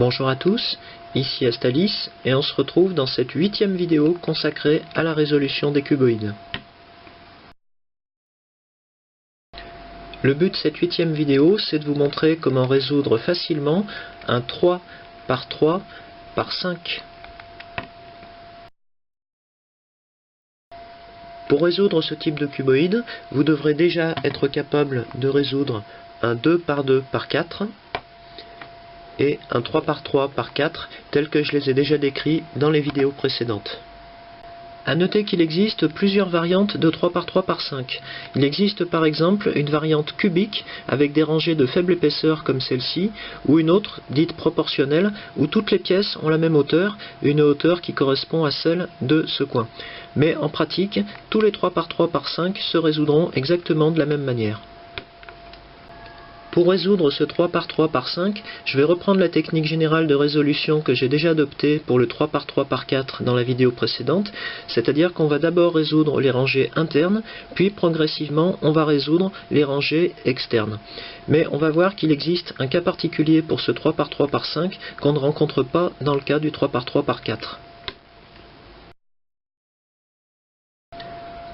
Bonjour à tous, ici Astalis et on se retrouve dans cette 8e vidéo consacrée à la résolution des cuboïdes. Le but de cette 8e vidéo, c'est de vous montrer comment résoudre facilement un 3 par 3 par 5. Pour résoudre ce type de cuboïde, vous devrez déjà être capable de résoudre un 2 par 2 par 4 et un 3 par 3 par 4, tels que je les ai déjà décrits dans les vidéos précédentes. A noter qu'il existe plusieurs variantes de 3 par 3 par 5. Il existe par exemple une variante cubique avec des rangées de faible épaisseur comme celle-ci, ou une autre dite proportionnelle où toutes les pièces ont la même hauteur, une hauteur qui correspond à celle de ce coin. Mais en pratique, tous les 3 par 3 par 5 se résoudront exactement de la même manière. Pour résoudre ce 3 par 3 par 5, je vais reprendre la technique générale de résolution que j'ai déjà adoptée pour le 3 par 3 par 4 dans la vidéo précédente, c'est-à-dire qu'on va d'abord résoudre les rangées internes, puis progressivement on va résoudre les rangées externes. Mais on va voir qu'il existe un cas particulier pour ce 3 par 3 par 5 qu'on ne rencontre pas dans le cas du 3 par 3 par 4.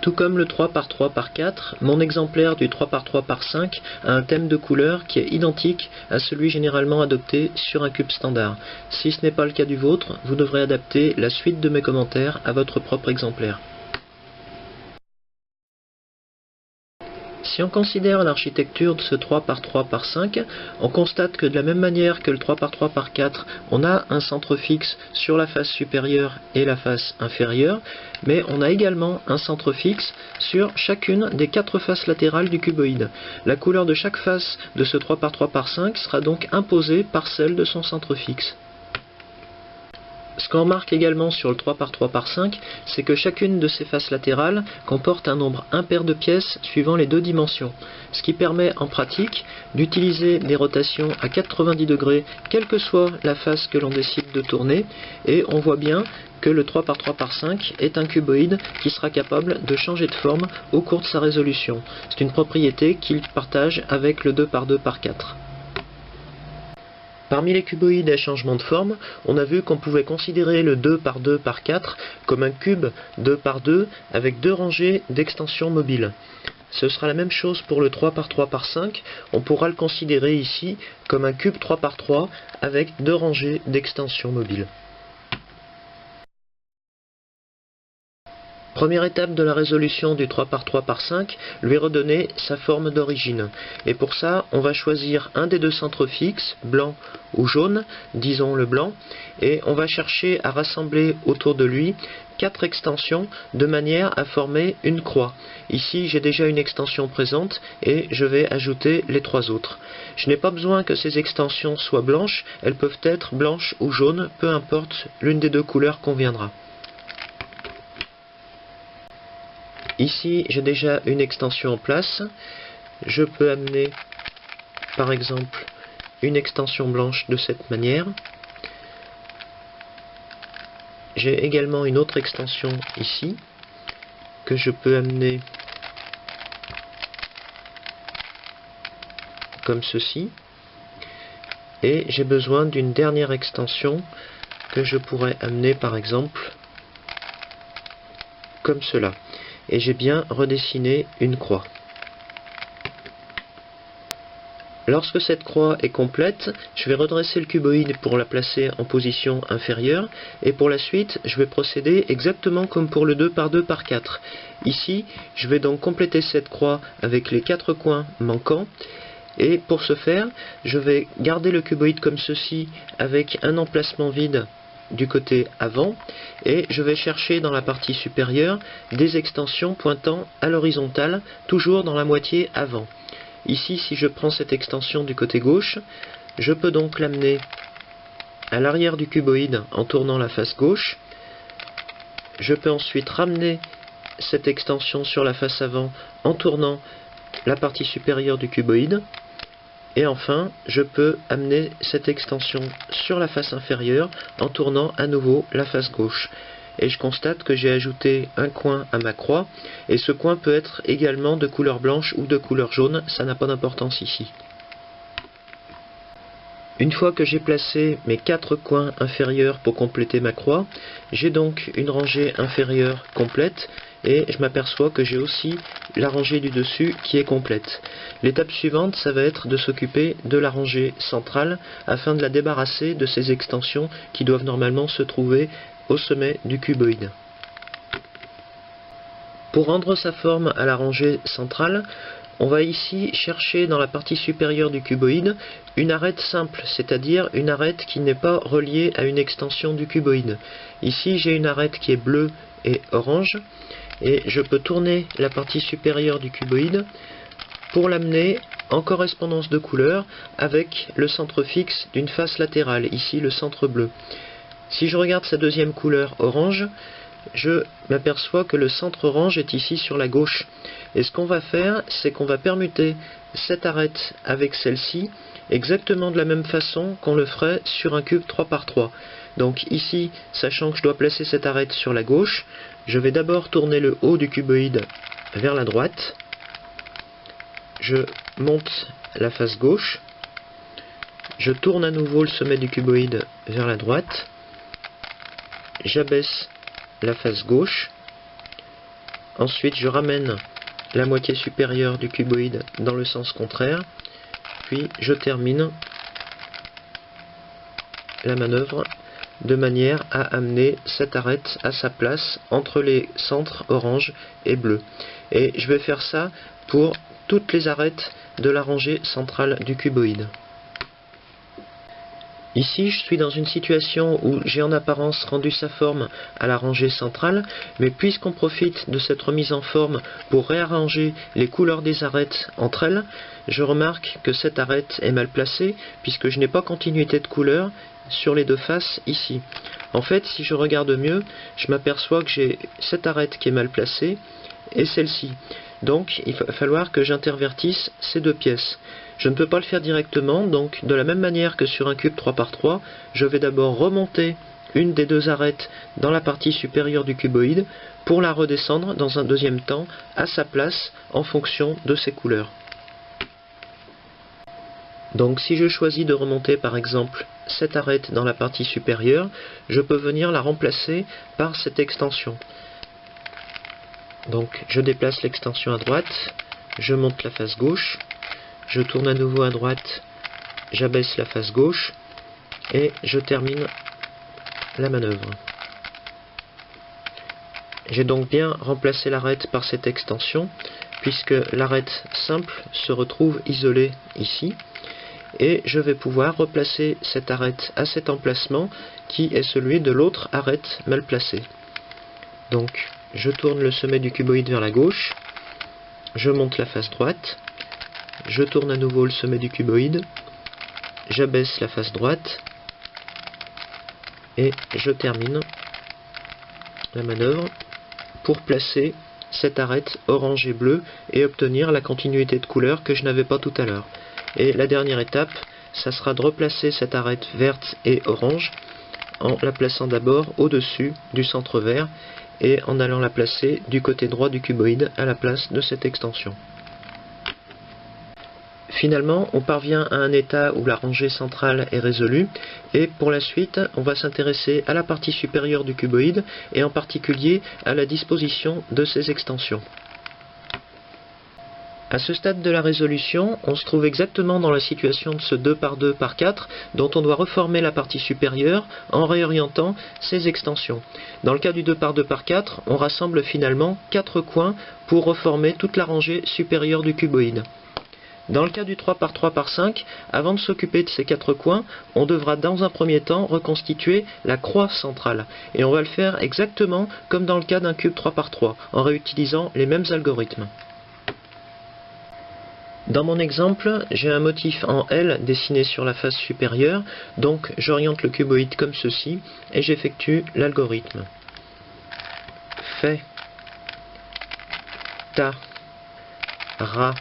Tout comme le 3 par 3 par 4, mon exemplaire du 3 par 3 par 5 a un thème de couleur qui est identique à celui généralement adopté sur un cube standard. Si ce n'est pas le cas du vôtre, vous devrez adapter la suite de mes commentaires à votre propre exemplaire. Si on considère l'architecture de ce 3 par 3 par 5, on constate que de la même manière que le 3 par 3 par 4, on a un centre fixe sur la face supérieure et la face inférieure, mais on a également un centre fixe sur chacune des 4 faces latérales du cuboïde. La couleur de chaque face de ce 3 par 3 par 5 sera donc imposée par celle de son centre fixe. Ce qu'on remarque également sur le 3 par 3 par 5, c'est que chacune de ces faces latérales comporte un nombre impair de pièces suivant les deux dimensions, ce qui permet en pratique d'utiliser des rotations à 90 degrés, quelle que soit la face que l'on décide de tourner, et on voit bien que le 3 par 3 par 5 est un cuboïde qui sera capable de changer de forme au cours de sa résolution. C'est une propriété qu'il partage avec le 2 par 2 par 4. Parmi les cuboïdes à changement de forme, on a vu qu'on pouvait considérer le 2 par 2 par 4 comme un cube 2 par 2 avec deux rangées d'extensions mobiles. Ce sera la même chose pour le 3 par 3 par 5, on pourra le considérer ici comme un cube 3 par 3 avec deux rangées d'extensions mobiles. Première étape de la résolution du 3 par 3 par 5, lui redonner sa forme d'origine. Et pour ça, on va choisir un des deux centres fixes, blanc ou jaune, disons le blanc, et on va chercher à rassembler autour de lui 4 extensions de manière à former une croix. Ici, j'ai déjà une extension présente et je vais ajouter les 3 autres. Je n'ai pas besoin que ces extensions soient blanches, elles peuvent être blanches ou jaunes, peu importe, l'une des deux couleurs conviendra. Ici, j'ai déjà une extension en place. Je peux amener, par exemple, une extension blanche de cette manière. J'ai également une autre extension ici, que je peux amener comme ceci. Et j'ai besoin d'une dernière extension que je pourrais amener, par exemple, comme cela. Et j'ai bien redessiné une croix. Lorsque cette croix est complète, je vais redresser le cuboïde pour la placer en position inférieure, et pour la suite, je vais procéder exactement comme pour le 2 par 2 par 4. Ici, je vais donc compléter cette croix avec les 4 coins manquants, et pour ce faire, je vais garder le cuboïde comme ceci, avec un emplacement vide du côté avant, et je vais chercher dans la partie supérieure des extensions pointant à l'horizontale, toujours dans la moitié avant. Ici, si je prends cette extension du côté gauche, je peux donc l'amener à l'arrière du cuboïde en tournant la face gauche. Je peux ensuite ramener cette extension sur la face avant en tournant la partie supérieure du cuboïde. Et enfin, je peux amener cette extension sur la face inférieure en tournant à nouveau la face gauche. Et je constate que j'ai ajouté un coin à ma croix, et ce coin peut être également de couleur blanche ou de couleur jaune, ça n'a pas d'importance ici. Une fois que j'ai placé mes 4 coins inférieurs pour compléter ma croix, j'ai donc une rangée inférieure complète et je m'aperçois que j'ai aussi la rangée du dessus qui est complète. L'étape suivante, ça va être de s'occuper de la rangée centrale afin de la débarrasser de ces extensions qui doivent normalement se trouver au sommet du cuboïde. Pour rendre sa forme à la rangée centrale, on va ici chercher dans la partie supérieure du cuboïde une arête simple, c'est-à-dire une arête qui n'est pas reliée à une extension du cuboïde. Ici j'ai une arête qui est bleue et orange, et je peux tourner la partie supérieure du cuboïde pour l'amener en correspondance de couleur avec le centre fixe d'une face latérale, ici le centre bleu. Si je regarde sa deuxième couleur orange, je m'aperçois que le centre orange est ici sur la gauche. Et ce qu'on va faire, c'est qu'on va permuter cette arête avec celle-ci, exactement de la même façon qu'on le ferait sur un cube 3 par 3. Donc ici, sachant que je dois placer cette arête sur la gauche, je vais d'abord tourner le haut du cuboïde vers la droite. Je monte la face gauche. Je tourne à nouveau le sommet du cuboïde vers la droite. J'abaisse la face gauche. Ensuite, je ramène la moitié supérieure du cuboïde dans le sens contraire. Puis, je termine la manœuvre de manière à amener cette arête à sa place entre les centres orange et bleu. Et je vais faire ça pour toutes les arêtes de la rangée centrale du cuboïde. Ici, je suis dans une situation où j'ai en apparence rendu sa forme à la rangée centrale, mais puisqu'on profite de cette remise en forme pour réarranger les couleurs des arêtes entre elles, je remarque que cette arête est mal placée, puisque je n'ai pas continuité de couleur sur les deux faces ici. En fait, si je regarde mieux, je m'aperçois que j'ai cette arête qui est mal placée et celle-ci. Donc, il va falloir que j'intervertisse ces deux pièces. Je ne peux pas le faire directement, donc de la même manière que sur un cube 3 par 3, je vais d'abord remonter une des deux arêtes dans la partie supérieure du cuboïde pour la redescendre dans un deuxième temps à sa place en fonction de ses couleurs. Donc si je choisis de remonter par exemple cette arête dans la partie supérieure, je peux venir la remplacer par cette extension. Donc je déplace l'extension à droite, je monte la face gauche, je tourne à nouveau à droite, j'abaisse la face gauche et je termine la manœuvre. J'ai donc bien remplacé l'arête par cette extension puisque l'arête simple se retrouve isolée ici et je vais pouvoir replacer cette arête à cet emplacement qui est celui de l'autre arête mal placée. Donc je tourne le sommet du cuboïde vers la gauche, je monte la face droite, je tourne à nouveau le sommet du cuboïde, j'abaisse la face droite et je termine la manœuvre pour placer cette arête orange et bleu et obtenir la continuité de couleur que je n'avais pas tout à l'heure. Et la dernière étape, ça sera de replacer cette arête verte et orange en la plaçant d'abord au-dessus du centre vert et en allant la placer du côté droit du cuboïde à la place de cette extension. Finalement, on parvient à un état où la rangée centrale est résolue, et pour la suite, on va s'intéresser à la partie supérieure du cuboïde, et en particulier à la disposition de ses extensions. À ce stade de la résolution, on se trouve exactement dans la situation de ce 2 par 2 par 4, dont on doit reformer la partie supérieure en réorientant ses extensions. Dans le cas du 2 par 2 par 4, on rassemble finalement 4 coins pour reformer toute la rangée supérieure du cuboïde. Dans le cas du 3 par 3 par 5, avant de s'occuper de ces 4 coins, on devra dans un premier temps reconstituer la croix centrale. Et on va le faire exactement comme dans le cas d'un cube 3 par 3, en réutilisant les mêmes algorithmes. Dans mon exemple, j'ai un motif en L dessiné sur la face supérieure, donc j'oriente le cuboïde comme ceci, et j'effectue l'algorithme. Fait, ta, ra,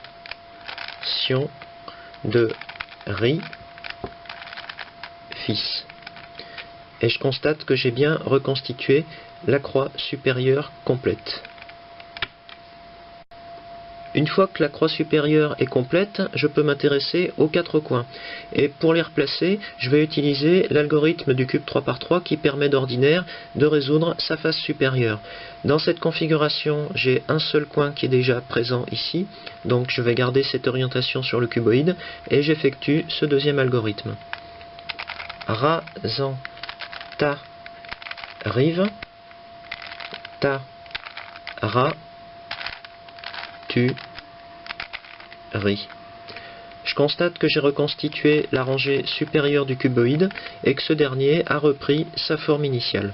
de ri, fils. Et je constate que j'ai bien reconstitué la croix supérieure complète. Une fois que la croix supérieure est complète, je peux m'intéresser aux 4 coins. Et pour les replacer, je vais utiliser l'algorithme du cube 3×3 qui permet d'ordinaire de résoudre sa face supérieure. Dans cette configuration, j'ai un seul coin qui est déjà présent ici, donc je vais garder cette orientation sur le cuboïde et j'effectue ce deuxième algorithme. Ra, zan, ta, rive, ta, ra, tu, ri. Je constate que j'ai reconstitué la rangée supérieure du cuboïde et que ce dernier a repris sa forme initiale.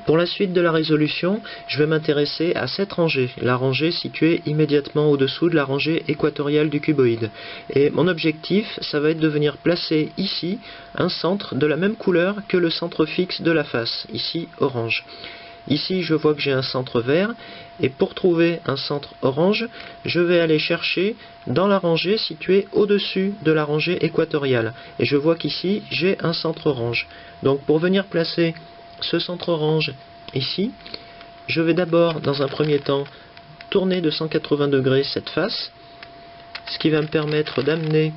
Pour la suite de la résolution, je vais m'intéresser à cette rangée, la rangée située immédiatement au-dessous de la rangée équatoriale du cuboïde. Et mon objectif, ça va être de venir placer ici un centre de la même couleur que le centre fixe de la face, ici orange. Ici, je vois que j'ai un centre vert, et pour trouver un centre orange, je vais aller chercher dans la rangée située au-dessus de la rangée équatoriale. Et je vois qu'ici, j'ai un centre orange. Donc pour venir placer ce centre orange ici, je vais d'abord, dans un premier temps, tourner de 180 degrés cette face, ce qui va me permettre d'amener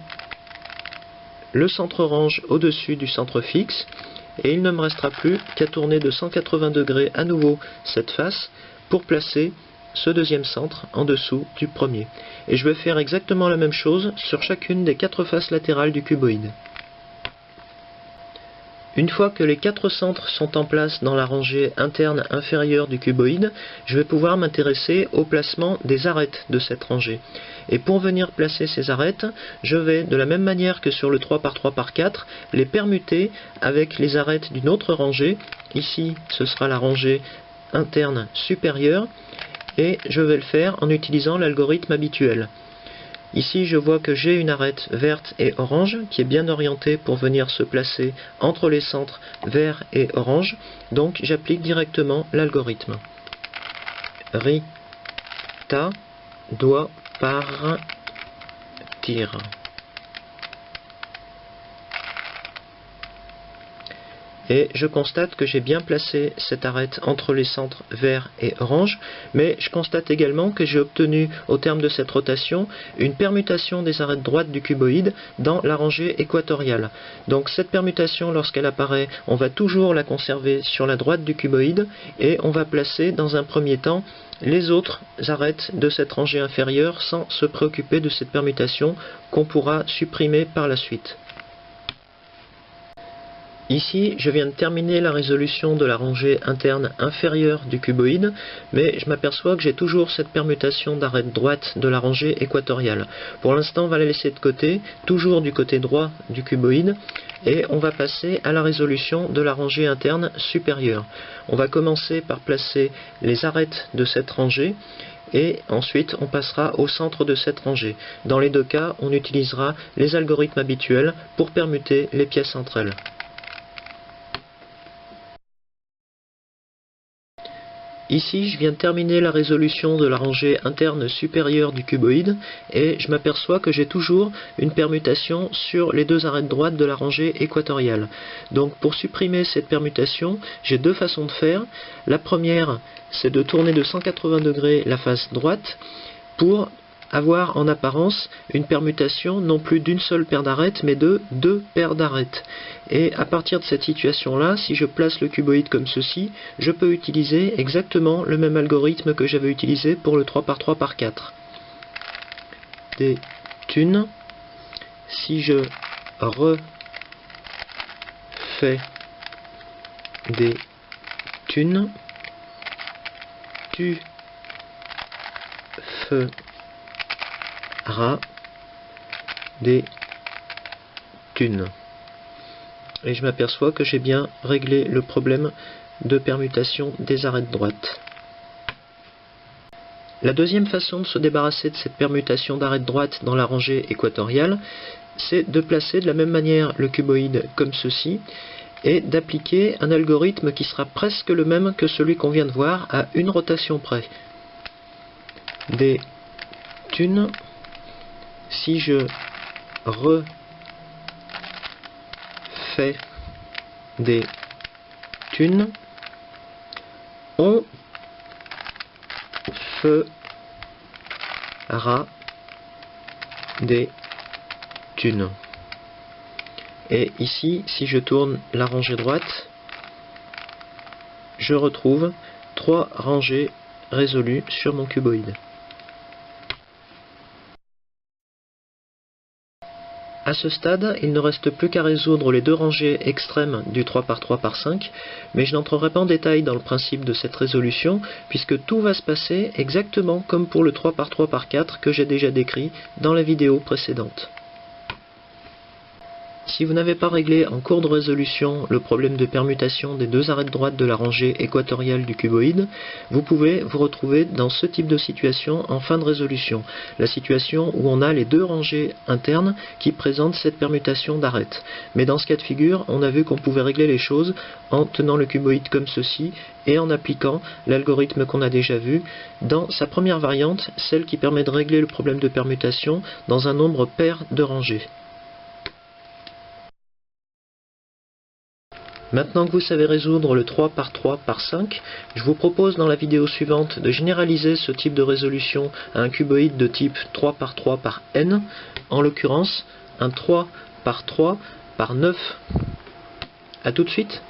le centre orange au-dessus du centre fixe, et il ne me restera plus qu'à tourner de 180 degrés à nouveau cette face pour placer ce deuxième centre en dessous du premier. Et je vais faire exactement la même chose sur chacune des 4 faces latérales du cuboïde. Une fois que les 4 centres sont en place dans la rangée interne inférieure du cuboïde, je vais pouvoir m'intéresser au placement des arêtes de cette rangée. Et pour venir placer ces arêtes, je vais, de la même manière que sur le 3×3×4, les permuter avec les arêtes d'une autre rangée. Ici, ce sera la rangée interne supérieure, et je vais le faire en utilisant l'algorithme habituel. Ici, je vois que j'ai une arête verte et orange qui est bien orientée pour venir se placer entre les centres vert et orange. Donc, j'applique directement l'algorithme. Ri, ta, doigt, par, tire. Et je constate que j'ai bien placé cette arête entre les centres vert et orange, mais je constate également que j'ai obtenu, au terme de cette rotation, une permutation des arêtes droites du cuboïde dans la rangée équatoriale. Donc cette permutation, lorsqu'elle apparaît, on va toujours la conserver sur la droite du cuboïde, et on va placer dans un premier temps les autres arêtes de cette rangée inférieure sans se préoccuper de cette permutation qu'on pourra supprimer par la suite. Ici, je viens de terminer la résolution de la rangée interne inférieure du cuboïde, mais je m'aperçois que j'ai toujours cette permutation d'arête droite de la rangée équatoriale. Pour l'instant, on va la laisser de côté, toujours du côté droit du cuboïde, et on va passer à la résolution de la rangée interne supérieure. On va commencer par placer les arêtes de cette rangée, et ensuite on passera au centre de cette rangée. Dans les deux cas, on utilisera les algorithmes habituels pour permuter les pièces entre elles. Ici, je viens de terminer la résolution de la rangée interne supérieure du cuboïde et je m'aperçois que j'ai toujours une permutation sur les 2 arêtes droites de la rangée équatoriale. Donc pour supprimer cette permutation, j'ai 2 façons de faire. La première, c'est de tourner de 180 degrés la face droite pour avoir en apparence une permutation non plus d'une seule paire d'arêtes mais de 2 paires d'arêtes. Et à partir de cette situation-là, si je place le cuboïde comme ceci, je peux utiliser exactement le même algorithme que j'avais utilisé pour le 3×3×4. Des thunes. Si je refais des thunes, tu feras des thunes. Et je m'aperçois que j'ai bien réglé le problème de permutation des arêtes droites. La deuxième façon de se débarrasser de cette permutation d'arêtes droites dans la rangée équatoriale, c'est de placer de la même manière le cuboïde comme ceci, et d'appliquer un algorithme qui sera presque le même que celui qu'on vient de voir à une rotation près. Des thunes. Si je refais des thunes, on fera des thunes. Et ici, si je tourne la rangée droite, je retrouve 3 rangées résolues sur mon cuboïde. À ce stade, il ne reste plus qu'à résoudre les 2 rangées extrêmes du 3 par 3 par 5, mais je n'entrerai pas en détail dans le principe de cette résolution, puisque tout va se passer exactement comme pour le 3 par 3 par 4 que j'ai déjà décrit dans la vidéo précédente. Si vous n'avez pas réglé en cours de résolution le problème de permutation des 2 arêtes droites de la rangée équatoriale du cuboïde, vous pouvez vous retrouver dans ce type de situation en fin de résolution, la situation où on a les 2 rangées internes qui présentent cette permutation d'arêtes. Mais dans ce cas de figure, on a vu qu'on pouvait régler les choses en tenant le cuboïde comme ceci et en appliquant l'algorithme qu'on a déjà vu dans sa première variante, celle qui permet de régler le problème de permutation dans un nombre pair de rangées. Maintenant que vous savez résoudre le 3 par 3 par 5, je vous propose dans la vidéo suivante de généraliser ce type de résolution à un cuboïde de type 3 par 3 par n, en l'occurrence un 3 par 3 par 9. A tout de suite.